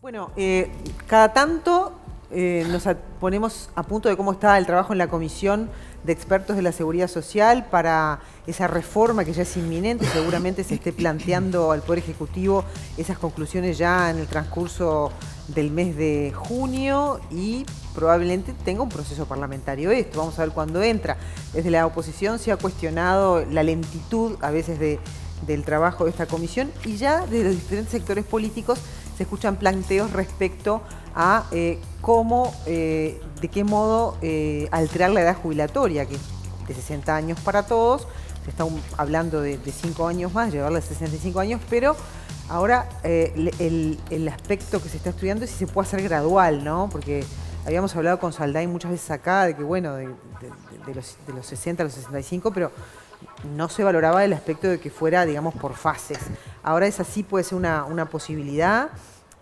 Bueno, cada tanto ponemos a punto de cómo está el trabajo en la Comisión de Expertos de la Seguridad Social para esa reforma que ya es inminente. Seguramente se esté planteando al Poder Ejecutivo esas conclusiones ya en el transcurso del mes de junio y probablemente tenga un proceso parlamentario esto. Vamos a ver cuándo entra. Desde la oposición se ha cuestionado la lentitud a veces del trabajo de esta comisión y ya de los diferentes sectores políticos se escuchan planteos respecto a de qué modo alterar la edad jubilatoria, que es de 60 años para todos. Se está hablando de 5 años más, llevarla a 65 años, pero ahora el aspecto que se está estudiando es si se puede hacer gradual, ¿no? Porque habíamos hablado con Saldain muchas veces acá de que, bueno, de los 60 a los 65, pero no se valoraba el aspecto de que fuera, digamos, por fases. Ahora esa sí puede ser una posibilidad.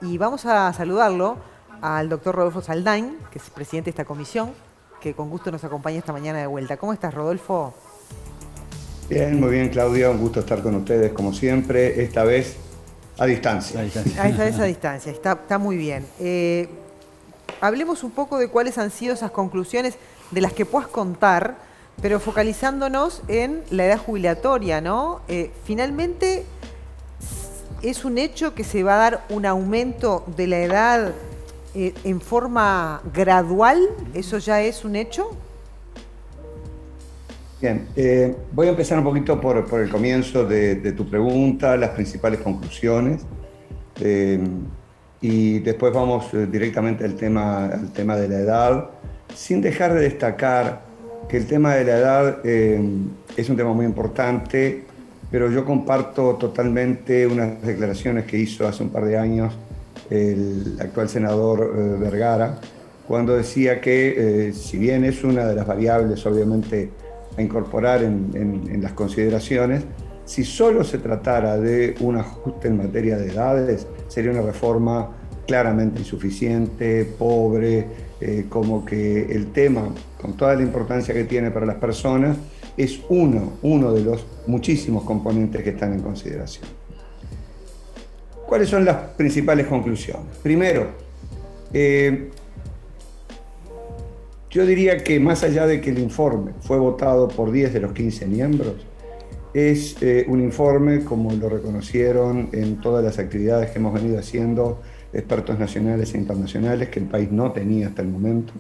Y vamos a saludarlo al doctor Rodolfo Saldain, que es presidente de esta comisión, que con gusto nos acompaña esta mañana de vuelta. ¿Cómo estás, Rodolfo? Bien, muy bien, Claudia. Un gusto estar con ustedes, como siempre, esta vez a distancia. Esta vez a distancia, está muy bien. Hablemos un poco de cuáles han sido esas conclusiones de las que puedas contar, pero focalizándonos en la edad jubilatoria, ¿no? Finalmente, ¿es un hecho que se va a dar un aumento de la edad en forma gradual? ¿Eso ya es un hecho? Bien, voy a empezar un poquito por el comienzo de tu pregunta, las principales conclusiones, y después vamos directamente al tema de la edad, sin dejar de destacar que el tema de la edad es un tema muy importante, pero yo comparto totalmente unas declaraciones que hizo hace un par de años el actual senador Vergara, cuando decía que si bien es una de las variables obviamente a incorporar en las consideraciones, si solo se tratara de un ajuste en materia de edades, sería una reforma claramente insuficiente, pobre, como que el tema, con toda la importancia que tiene para las personas, es uno de los muchísimos componentes que están en consideración. ¿Cuáles son las principales conclusiones? Primero, yo diría que más allá de que el informe fue votado por 10 de los 15 miembros, es un informe, como lo reconocieron en todas las actividades que hemos venido haciendo expertos nacionales e internacionales, que el país no tenía hasta el momento.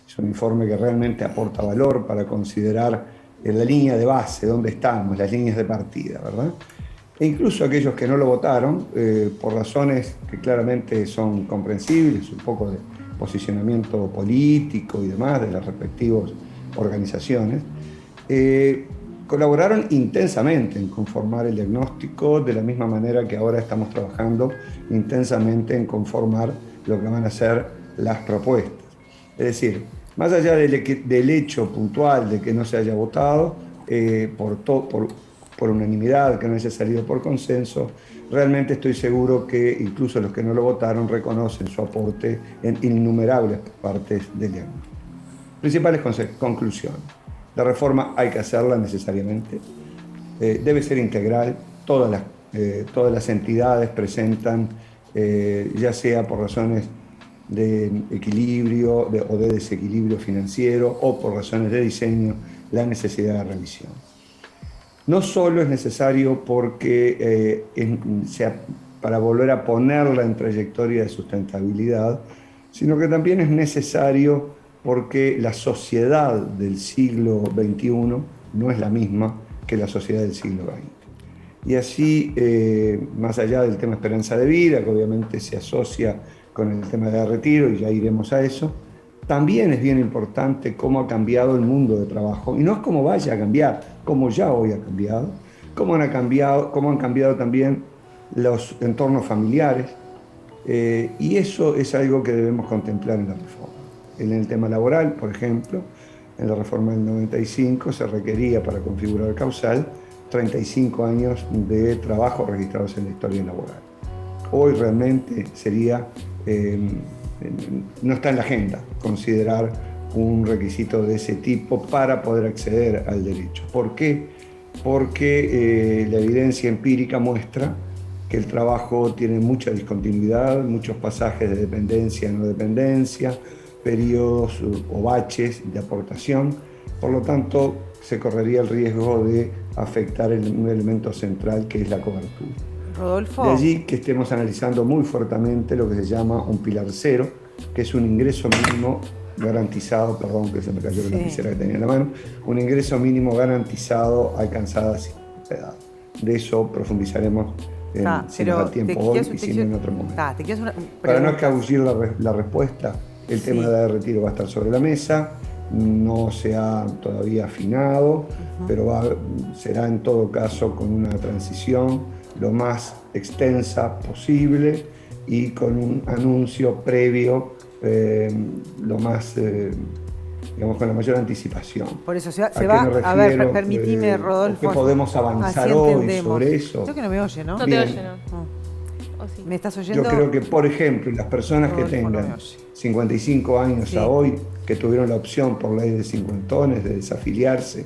Es un informe que realmente aporta valor para considerar la línea de base, dónde estamos, las líneas de partida, ¿verdad? E incluso aquellos que no lo votaron, por razones que claramente son comprensibles, un poco de posicionamiento político y demás de las respectivas organizaciones, colaboraron intensamente en conformar el diagnóstico, de la misma manera que ahora estamos trabajando intensamente en conformar lo que van a ser las propuestas. Es decir, más allá del hecho puntual de que no se haya votado por unanimidad, que no haya salido por consenso, realmente estoy seguro que incluso los que no lo votaron reconocen su aporte en innumerables partes del diagnóstico. Principales conclusiones. La reforma hay que hacerla necesariamente. Debe ser integral. Todas las entidades presentan, ya sea por razones de equilibrio o de desequilibrio financiero o por razones de diseño, la necesidad de revisión. No solo es necesario porque para volver a ponerla en trayectoria de sustentabilidad, sino que también es necesario porque la sociedad del siglo XXI no es la misma que la sociedad del siglo XX. Y así, más allá del tema esperanza de vida, que obviamente se asocia con el tema de retiro, y ya iremos a eso, también es bien importante cómo ha cambiado el mundo de trabajo. Y no es cómo vaya a cambiar, como ya hoy ha cambiado, cómo han cambiado también los entornos familiares. Y eso es algo que debemos contemplar en la reforma. En el tema laboral, por ejemplo, en la reforma del 95 se requería para configurar causal 35 años de trabajo registrados en la historia laboral. Hoy realmente no está en la agenda considerar un requisito de ese tipo para poder acceder al derecho. ¿Por qué? Porque la evidencia empírica muestra que el trabajo tiene mucha discontinuidad, muchos pasajes de dependencia a no dependencia, periodos o baches de aportación. Por lo tanto, se correría el riesgo de afectar un elemento central que es la cobertura. Rodolfo. De allí que estemos analizando muy fuertemente lo que se llama un pilar cero, que es un ingreso mínimo garantizado, perdón que se me cayó la lapicera que tenía en la mano, un ingreso mínimo garantizado alcanzada a cierta edad. De eso profundizaremos si nos da tiempo hoy y si no en otro momento. Para no escabullir la respuesta, el tema de la edad de retiro va a estar sobre la mesa, no se ha todavía afinado, pero será en todo caso con una transición lo más extensa posible y con un anuncio previo lo más, digamos, con la mayor anticipación. Por eso se va a ver, permitime, Rodolfo. ¿Qué podemos avanzar hoy sobre eso? Creo que no me oye, ¿no? No te oye, ¿no? Sí. ¿Me estás oyendo? Yo creo que, por ejemplo, las personas que tengan 55 años a hoy, que tuvieron la opción por ley de cincuentones de desafiliarse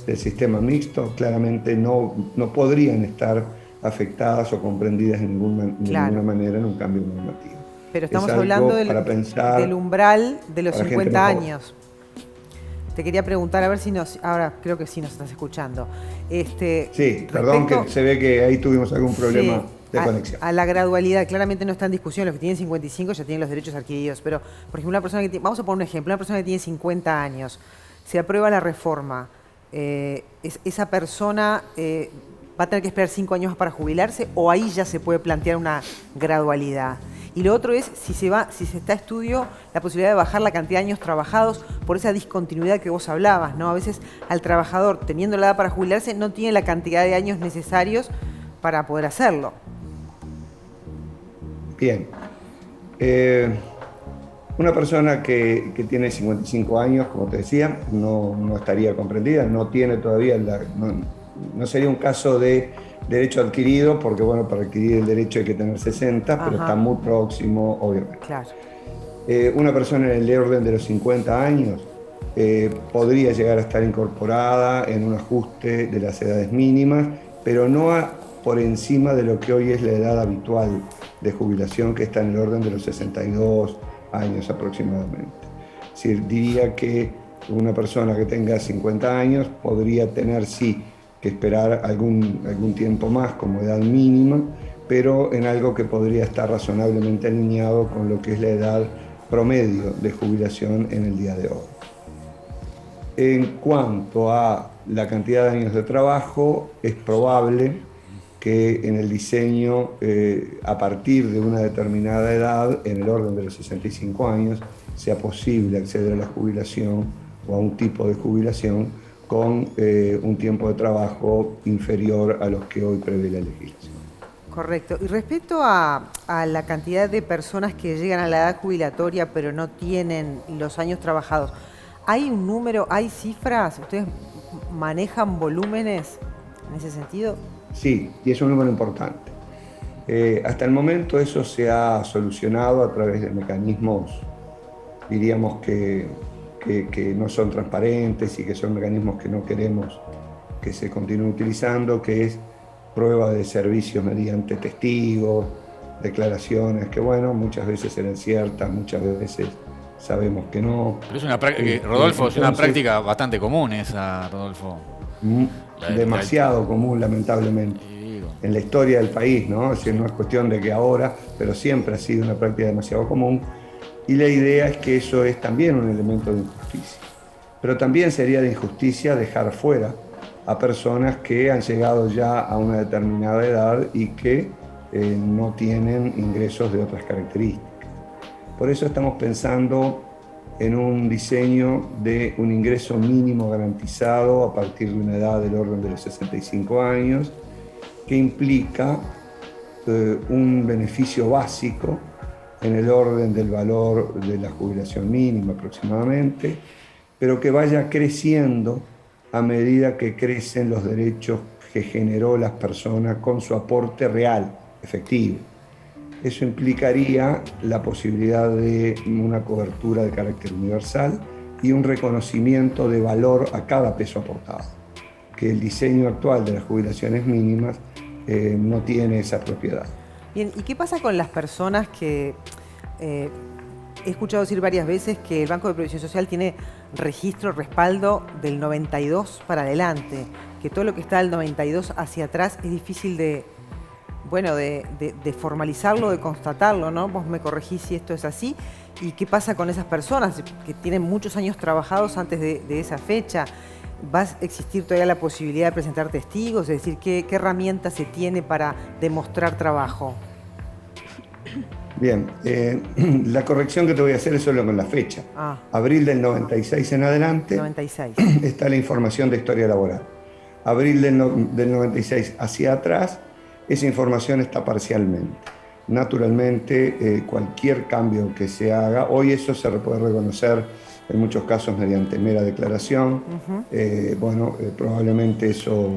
del sistema mixto, claramente no podrían estar afectadas o comprendidas de ninguna manera en un cambio normativo. Pero estamos hablando del umbral de los 50 años. Te quería preguntar, a ver si ahora creo que sí nos estás escuchando. Sí, perdón que se ve que ahí tuvimos algún problema de conexión. A la gradualidad, claramente no está en discusión, los que tienen 55 ya tienen los derechos adquiridos, pero por ejemplo, una persona que tiene, vamos a poner un ejemplo, una persona que tiene 50 años, se aprueba la reforma, esa persona va a tener que esperar 5 años para jubilarse o ahí ya se puede plantear una gradualidad. Y lo otro es si se está a estudio la posibilidad de bajar la cantidad de años trabajados por esa discontinuidad que vos hablabas, ¿no? A veces al trabajador, teniendo la edad para jubilarse, no tiene la cantidad de años necesarios para poder hacerlo. Bien. Una persona que tiene 55 años, como te decía, no estaría comprendida, no tiene todavía, no sería un caso de derecho adquirido, porque bueno, para adquirir el derecho hay que tener 60, pero está muy próximo, obviamente. Claro. Una persona en el orden de los 50 años podría llegar a estar incorporada en un ajuste de las edades mínimas, pero no por encima de lo que hoy es la edad habitual de jubilación, que está en el orden de los 62 años aproximadamente. Es decir, diría que una persona que tenga 50 años podría tener, sí, que esperar algún tiempo más como edad mínima, pero en algo que podría estar razonablemente alineado con lo que es la edad promedio de jubilación en el día de hoy. En cuanto a la cantidad de años de trabajo, es probable que en el diseño, a partir de una determinada edad, en el orden de los 65 años, sea posible acceder a la jubilación o a un tipo de jubilación con un tiempo de trabajo inferior a los que hoy prevé la legislación. Correcto. Y respecto a la cantidad de personas que llegan a la edad jubilatoria pero no tienen los años trabajados, ¿hay un número, hay cifras? ¿Ustedes manejan volúmenes en ese sentido? Sí, y es un número importante. Hasta el momento eso se ha solucionado a través de mecanismos, diríamos que no son transparentes y que son mecanismos que no queremos que se continúe utilizando, que es prueba de servicios mediante testigos, declaraciones que, bueno, muchas veces eran ciertas, muchas veces sabemos que no. Pero es una práctica, Rodolfo, es una práctica bastante común esa, Rodolfo. Demasiado común, lamentablemente, en la historia del país, ¿no? Es decir, no es cuestión de que ahora, pero siempre ha sido una práctica demasiado común. Y la idea es que eso es también un elemento de injusticia. Pero también sería de injusticia dejar fuera a personas que han llegado ya a una determinada edad y que no tienen ingresos de otras características. Por eso estamos pensando en un diseño de un ingreso mínimo garantizado a partir de una edad del orden de los 65 años, que implica un beneficio básico en el orden del valor de la jubilación mínima aproximadamente, pero que vaya creciendo a medida que crecen los derechos que generó las personas con su aporte real, efectivo. Eso implicaría la posibilidad de una cobertura de carácter universal y un reconocimiento de valor a cada peso aportado, que el diseño actual de las jubilaciones mínimas no tiene esa propiedad. Bien, ¿y qué pasa con las personas que... he escuchado decir varias veces que el Banco de Previsión Social tiene registro, respaldo del 92 para adelante, que todo lo que está del 92 hacia atrás es difícil de formalizarlo, de constatarlo, ¿no? Vos me corregís si esto es así. ¿Y qué pasa con esas personas que tienen muchos años trabajados antes de esa fecha? ¿Va a existir todavía la posibilidad de presentar testigos? Es decir, ¿qué herramienta se tiene para demostrar trabajo? Bien, la corrección que te voy a hacer es solo con la fecha. Abril del 96 en adelante 96. Está la información de historia laboral. Abril del 96 hacia atrás, esa información está parcialmente. Naturalmente, cualquier cambio que se haga, hoy eso se puede reconocer en muchos casos mediante mera declaración. Probablemente eso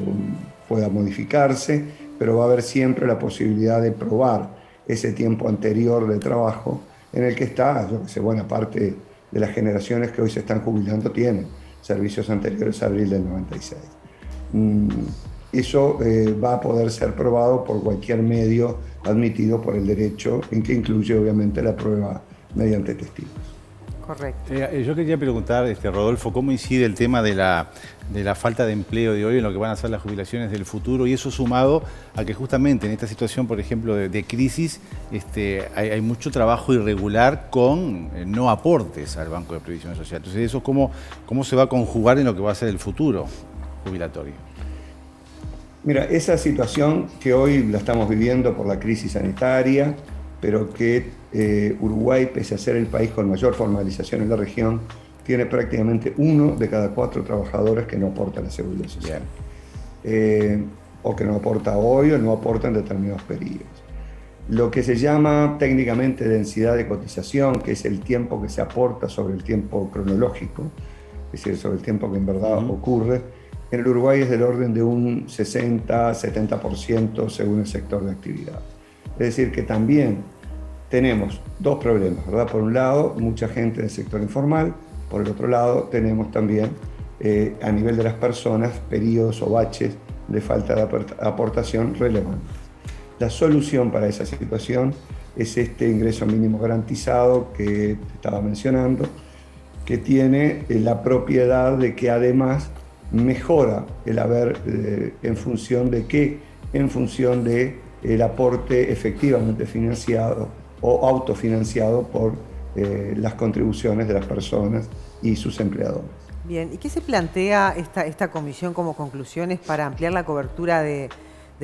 pueda modificarse, pero va a haber siempre la posibilidad de probar ese tiempo anterior de trabajo en el que está, yo que sé, buena parte de las generaciones que hoy se están jubilando tienen servicios anteriores a abril del 96. Eso va a poder ser probado por cualquier medio admitido por el derecho, en que incluye obviamente la prueba mediante testigos. Correcto. Yo quería preguntar, Rodolfo, ¿cómo incide el tema de la falta de empleo de hoy en lo que van a ser las jubilaciones del futuro? Y eso sumado a que justamente en esta situación, por ejemplo, de crisis, hay mucho trabajo irregular con no aportes al Banco de Previsión Social. Entonces, ¿eso cómo se va a conjugar en lo que va a ser el futuro jubilatorio? Mira, esa situación que hoy la estamos viviendo por la crisis sanitaria, pero que Uruguay, pese a ser el país con mayor formalización en la región, tiene prácticamente 1 de cada 4 trabajadores que no aporta a la seguridad social. O que no aporta hoy o no aporta en determinados periodos. Lo que se llama técnicamente densidad de cotización, que es el tiempo que se aporta sobre el tiempo cronológico, es decir, sobre el tiempo que en verdad ocurre, en el Uruguay es del orden de un 60-70% según el sector de actividad. Es decir, que también tenemos 2 problemas, ¿verdad? Por un lado, mucha gente en el sector informal, por el otro lado, tenemos también, a nivel de las personas, periodos o baches de falta de aportación relevantes. La solución para esa situación es este ingreso mínimo garantizado que te estaba mencionando, que tiene la propiedad de que además mejora el haber en función de qué, en función de el aporte efectivamente financiado o autofinanciado por las contribuciones de las personas y sus empleadores. Bien, ¿y qué se plantea esta comisión como conclusiones para ampliar la cobertura de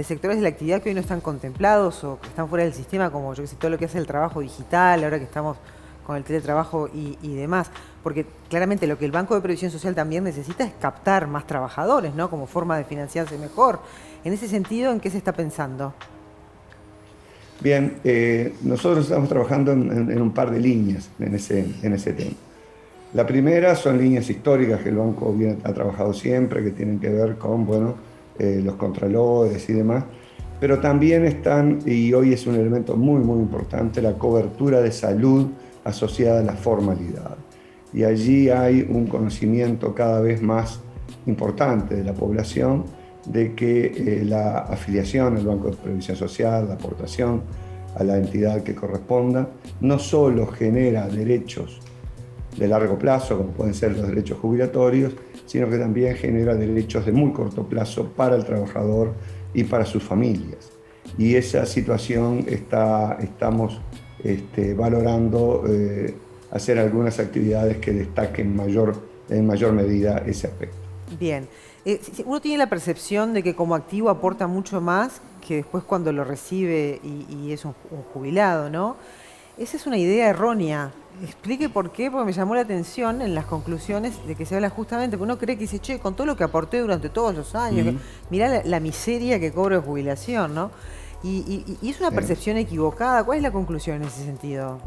sectores de la actividad que hoy no están contemplados o que están fuera del sistema, como yo que sé, todo lo que hace el trabajo digital, ahora que estamos con el teletrabajo y demás? Porque claramente lo que el Banco de Previsión Social también necesita es captar más trabajadores, ¿no? Como forma de financiarse mejor. En ese sentido, ¿en qué se está pensando? Bien, nosotros estamos trabajando en un par de líneas en ese tema. La primera son líneas históricas que el banco ha trabajado siempre, que tienen que ver con los contralores y demás, pero también están, y hoy es un elemento muy, muy importante, la cobertura de salud asociada a la formalidad. Y allí hay un conocimiento cada vez más importante de la población de que la afiliación al Banco de Previsión Social, la aportación a la entidad que corresponda, no solo genera derechos de largo plazo, como pueden ser los derechos jubilatorios, sino que también genera derechos de muy corto plazo para el trabajador y para sus familias. Y esa situación estamos valorando hacer algunas actividades que destaquen en mayor medida ese aspecto. Bien. Uno tiene la percepción de que como activo aporta mucho más que después cuando lo recibe y es un jubilado, ¿no? Esa es una idea errónea. Explique por qué, porque me llamó la atención en las conclusiones de que se habla justamente, porque uno cree que dice, che, con todo lo que aporté durante todos los años, mirá la miseria que cobro de jubilación, ¿no? Y es una percepción equivocada. ¿Cuál es la conclusión en ese sentido?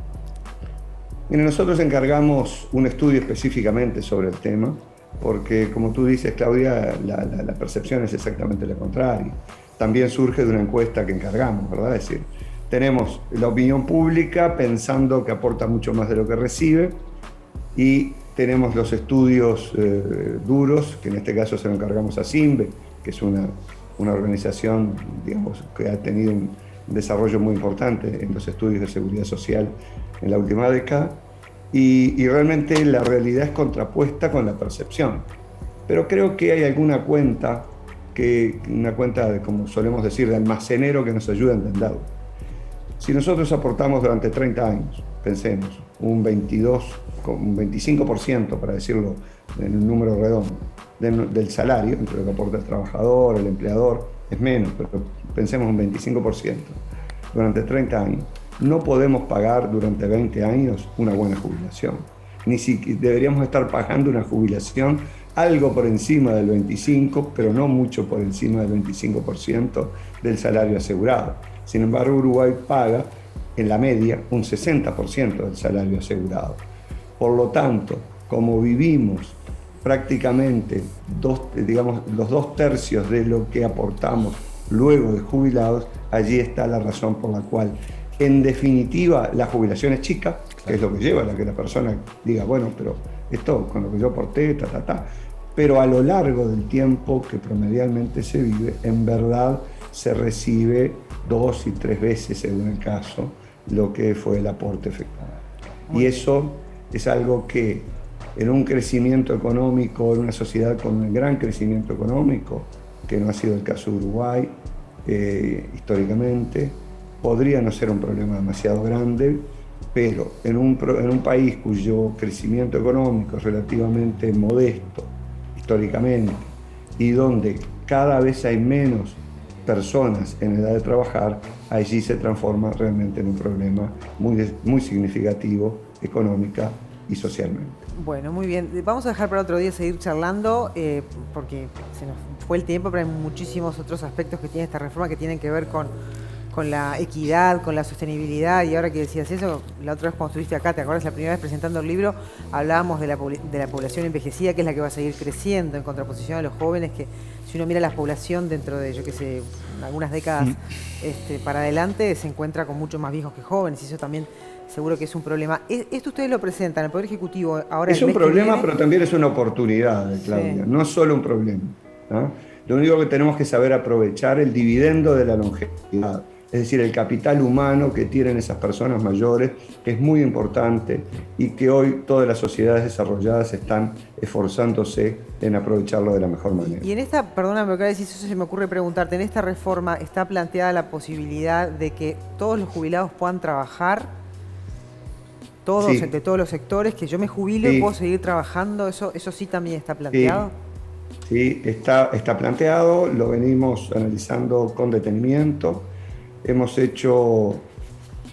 Mire, nosotros encargamos un estudio específicamente sobre el tema, porque como tú dices, Claudia, la percepción es exactamente la contraria. También surge de una encuesta que encargamos, ¿verdad? Es decir, tenemos la opinión pública pensando que aporta mucho más de lo que recibe y tenemos los estudios duros, que en este caso se lo encargamos a CIMBE, que es una organización, digamos, que ha tenido desarrollo muy importante en los estudios de seguridad social en la última década, y realmente la realidad es contrapuesta con la percepción. Pero creo que hay alguna cuenta, una cuenta, como solemos decir, de almacenero que nos ayuda a entenderlo. Si nosotros aportamos durante 30 años, pensemos, un 25%, para decirlo en un número redondo, del salario, entre lo que aporta el trabajador, el empleador, es menos, pero pensemos un 25%, durante 30 años, no podemos pagar durante 20 años una buena jubilación. Ni siquiera deberíamos estar pagando una jubilación algo por encima del 25%, pero no mucho por encima del 25% del salario asegurado. Sin embargo, Uruguay paga en la media un 60% del salario asegurado. Por lo tanto, como vivimos prácticamente los 2/3 de lo que aportamos luego de jubilados, allí está la razón por la cual, en definitiva, la jubilación es chica, que es lo que lleva a que la persona diga, bueno, pero esto con lo que yo aporté, pero a lo largo del tiempo que promedialmente se vive, en verdad se recibe 2 y 3 veces, según el caso, lo que fue el aporte efectivo. Y eso es algo que en un crecimiento económico, en una sociedad con un gran crecimiento económico, que no ha sido el caso de Uruguay históricamente, podría no ser un problema demasiado grande, pero en un país cuyo crecimiento económico es relativamente modesto históricamente y donde cada vez hay menos personas en edad de trabajar, allí se transforma realmente en un problema muy significativo económica y socialmente. Bueno, muy bien. Vamos a dejar para otro día seguir charlando porque se nos fue el tiempo, pero hay muchísimos otros aspectos que tiene esta reforma que tienen que ver con la equidad, con la sostenibilidad. Y ahora que decías eso, la otra vez cuando estuviste acá, ¿te acuerdas? La primera vez presentando el libro, hablábamos de la población envejecida, que es la que va a seguir creciendo en contraposición a los jóvenes, que si uno mira la población dentro de, yo qué sé, algunas décadas para adelante, se encuentra con mucho más viejos que jóvenes, y eso también seguro que es un problema. Esto ustedes lo presentan, el Poder Ejecutivo ahora. Es un problema, pero también es una oportunidad, Claudia. Sí. No es solo un problema, ¿no? Lo único que tenemos que saber aprovechar el dividendo de la longevidad, es decir, el capital humano que tienen esas personas mayores, que es muy importante y que hoy todas las sociedades desarrolladas están esforzándose en aprovecharlo de la mejor manera. Y en esta, perdóname, lo que decís, eso se me ocurre preguntarte, en esta reforma está planteada la posibilidad de que todos los jubilados puedan trabajar, todos, de todos los sectores, que yo me jubilo y puedo seguir trabajando, eso sí también está planteado. Sí, está planteado, lo venimos analizando con detenimiento. Hemos hecho,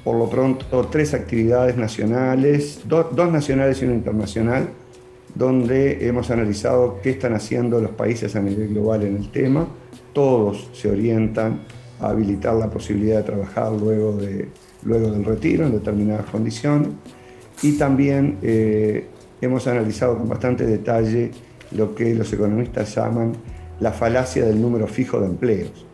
por lo pronto, 3 actividades nacionales, 2 nacionales y una internacional, donde hemos analizado qué están haciendo los países a nivel global en el tema. Todos se orientan a habilitar la posibilidad de trabajar luego del retiro en determinadas condiciones. Y también hemos analizado con bastante detalle lo que los economistas llaman la falacia del número fijo de empleos.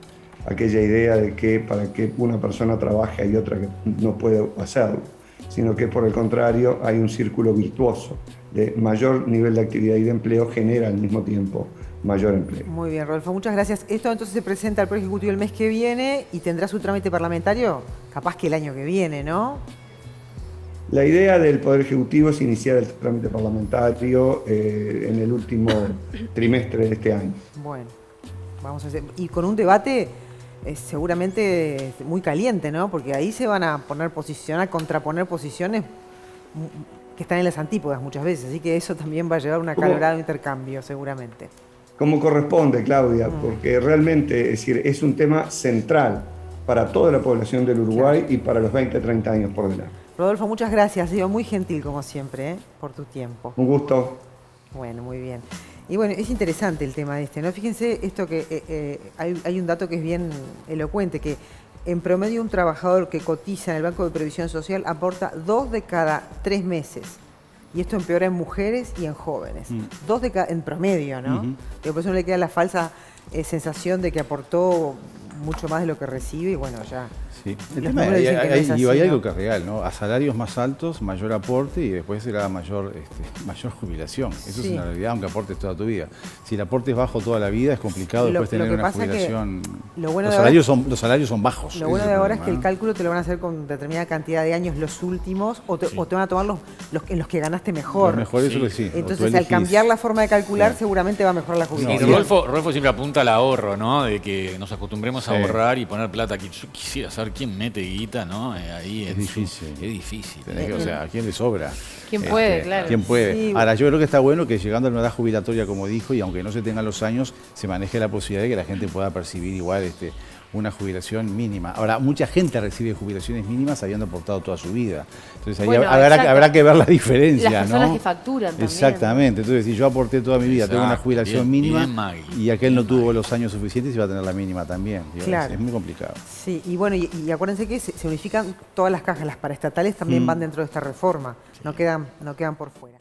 Aquella idea de que para que una persona trabaje hay otra que no puede hacerlo, sino que por el contrario hay un círculo virtuoso de mayor nivel de actividad y de empleo genera al mismo tiempo mayor empleo. Muy bien, Rodolfo, muchas gracias. Esto entonces se presenta al Poder Ejecutivo el mes que viene y tendrá su trámite parlamentario capaz que el año que viene, ¿no? La idea del Poder Ejecutivo es iniciar el trámite parlamentario en el último trimestre de este año. Bueno, vamos a hacer, y con un debate seguramente muy caliente, ¿no? Porque ahí se van a contraponer posiciones que están en las antípodas muchas veces, así que eso también va a llevar un acalorado intercambio, seguramente. Como corresponde, Claudia, porque realmente, es decir, es un tema central para toda la población del Uruguay y para los 20, 30 años por delante. Rodolfo, muchas gracias, ha sido muy gentil como siempre, por tu tiempo. Un gusto. Bueno, muy bien. Y bueno, es interesante el tema ¿no? Fíjense esto que hay un dato que es bien elocuente, que en promedio un trabajador que cotiza en el Banco de Previsión Social aporta 2 de cada 3 meses. Y esto empeora en mujeres y en jóvenes. 2 en promedio, ¿no? Por eso no le queda la falsa sensación de que aportó mucho más de lo que recibe y bueno, ya Sí. El Los tema números dicen que no es así, hay ¿no? algo que es real, ¿no? A salarios más altos, mayor aporte y después será mayor jubilación. Eso Sí. es una realidad, aunque aportes toda tu vida. Si el aporte es bajo toda la vida, es complicado después Lo tener que una pasa que jubilación. lo bueno Los de ahora- salarios son bajos. Lo ese bueno es de el ahora es que problema, el ¿no? cálculo te lo van a hacer con determinada cantidad de años los últimos o te van a tomar los en los que ganaste mejor. Lo mejor eso que sí. O tú Entonces, al elegís. cambiar la forma de calcular, Claro. seguramente va a mejorar la Y jubilación. Rodolfo siempre apunta al ahorro, ¿no? De que nos acostumbremos a Sí. ahorrar y poner plata. Que yo quisiera saber quién mete guita, ¿no? Ahí Es difícil. Es difícil. O sea, ¿a quién le sobra? ¿Quién puede? Claro. ¿Quién puede? Sí. Ahora, yo creo que está bueno que llegando a una edad jubilatoria, como dijo, y aunque no se tengan los años, se maneje la posibilidad de que la gente pueda percibir igual una jubilación mínima. Ahora, mucha gente recibe jubilaciones mínimas habiendo aportado toda su vida. Entonces ahí Bueno, exacto. habrá que ver la diferencia, Las personas ¿no? que facturan también. Exactamente. Entonces, si yo aporté toda mi vida, tengo una Exacto. jubilación Bien, mínima bien, Maggie. y aquel no Bien, tuvo Maggie. los años suficientes y va a tener la mínima también. Digo, Claro. Es muy complicado. Sí, y bueno, y acuérdense que se unifican todas las cajas, las paraestatales también van dentro de esta reforma, no quedan por fuera.